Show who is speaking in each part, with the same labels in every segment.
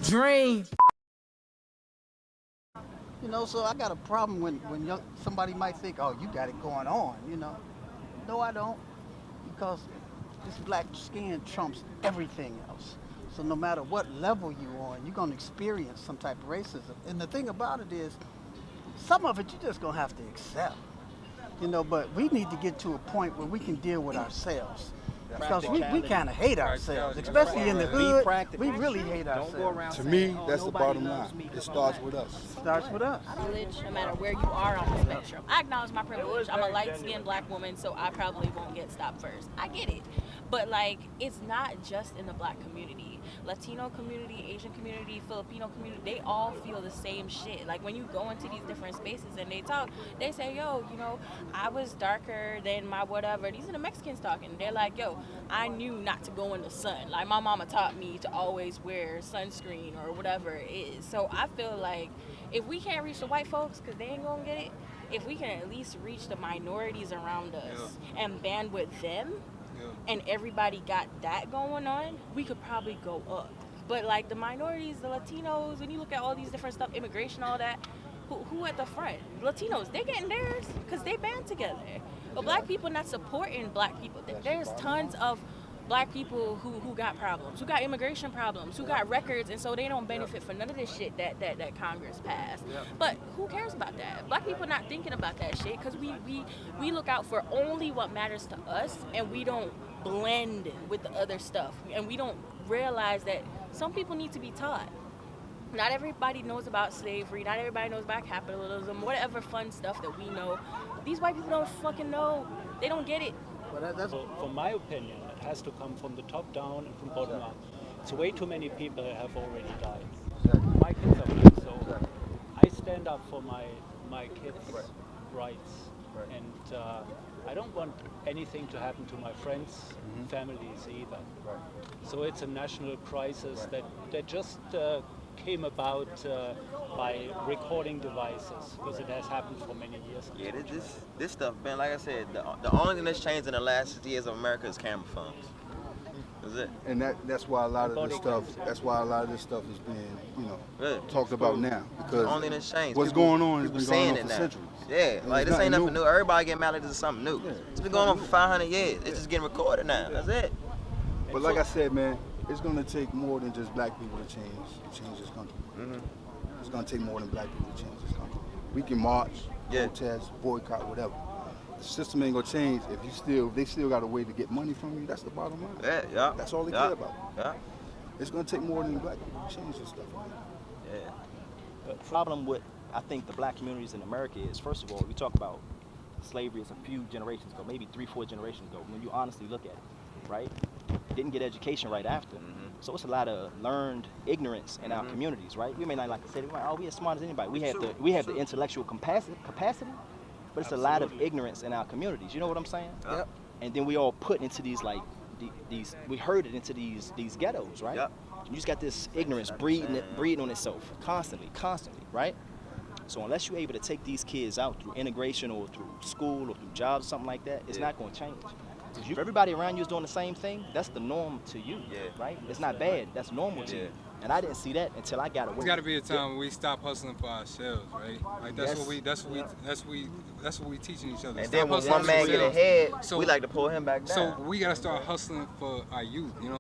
Speaker 1: Dream.
Speaker 2: You know, so I got a problem when somebody might think, oh, you got it going on, you know. No, I don't, because this black skin trumps everything else. So no matter what level you on, you're gonna experience some type of racism. And the thing about it is, some of it you're just gonna have to accept. You know, but we need to get to a point where we can deal with ourselves. Because we kind of hate ourselves, especially in the hood. We really hate ourselves.
Speaker 3: To me, that's the bottom line. It starts with us.
Speaker 2: Starts with us.
Speaker 4: Privilege, no matter where you are on the spectrum. I acknowledge my privilege. I'm a light-skinned black woman, so I probably won't get stopped first. I get it. But, like, it's not just in the black community. Latino community, Asian community, Filipino community, they all feel the same shit. Like, when you go into these different spaces and they talk, they say, yo, you know, I was darker than my whatever. These are the Mexicans talking. They're like, yo, I knew not to go in the sun. Like, my mama taught me to always wear sunscreen or whatever it is. So I feel like if we can't reach the white folks, because they ain't gonna get it, if we can at least reach the minorities around us and band with them, and everybody got that going on, we could probably go up. But like the minorities, the Latinos, when you look at all these different stuff, immigration, all that, who at the front? Latinos, they getting theirs because they band together. But black people not supporting black people. There's tons of black people who got problems, who got immigration problems, who got records, and so they don't benefit from none of this shit that Congress passed. But who cares about that? Black people not thinking about that shit because we look out for only what matters to us, and we don't blend with the other stuff, and we don't realize that some people need to be taught. Not everybody knows about slavery, not everybody knows about capitalism, whatever fun stuff that we know. These white people don't fucking know. They don't get it.
Speaker 5: For my opinion, it has to come from the top down and from bottom up. So way too many people have already died. My kids are black, so I stand up for my kids' rights. And I don't want anything to happen to my friends' families either. So it's a national crisis that just came about by recording devices, because it has happened for many years.
Speaker 6: Yeah, this stuff, man, like I said, the only thing that's changed in the last 60 years of America is camera phones. That's it.
Speaker 3: And that's why a lot of this stuff is being, talked about now. Because
Speaker 6: the only thing that's changed.
Speaker 3: What's going on has been going on for centuries.
Speaker 6: Yeah, like this ain't nothing new. Everybody getting mad at this is something new.
Speaker 3: Yeah.
Speaker 6: It's been going on for 500 years. It's just getting recorded now. That's it.
Speaker 3: But like I said, man, it's gonna take more than just black people to change this country. It's gonna take more than black people to change this country. We can march, protest, boycott, whatever. The system ain't gonna change if they still got a way to get money from you. That's the bottom line.
Speaker 6: Yeah.
Speaker 3: That's all they care about.
Speaker 6: Yeah.
Speaker 3: It's gonna take more than black people to change this stuff. Man.
Speaker 6: Yeah.
Speaker 7: The problem with, I think, the black communities in America is, first of all, we talk about slavery as a few generations ago, maybe 3-4 generations ago, when you honestly look at it, right? Didn't get education right after. So it's a lot of learned ignorance in our communities, right? We may not like to say, we as smart as anybody. We have the intellectual capacity, but it's a lot of ignorance in our communities. You know what I'm saying?
Speaker 6: Yep.
Speaker 7: And then we all put into these, like, we herded into these ghettos, right?
Speaker 6: Yep.
Speaker 7: You just got this ignorance breeding on itself constantly, right? So unless you're able to take these kids out through integration or through school or through jobs, something like that, it's not going to change. If everybody around you is doing the same thing, that's the norm to you, right? It's not bad. That's normal to you. And I didn't see that until I got away.
Speaker 8: There's got to be a time when we stop hustling for ourselves, right? Like that's what we teaching each other.
Speaker 6: And
Speaker 8: Stop
Speaker 6: then when
Speaker 8: hustling
Speaker 6: one
Speaker 8: for
Speaker 6: man get
Speaker 8: yourselves.
Speaker 6: ahead,
Speaker 8: So-
Speaker 6: we like to pull him back down.
Speaker 8: So we got to start hustling for our youth, you know?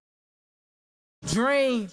Speaker 1: Dream.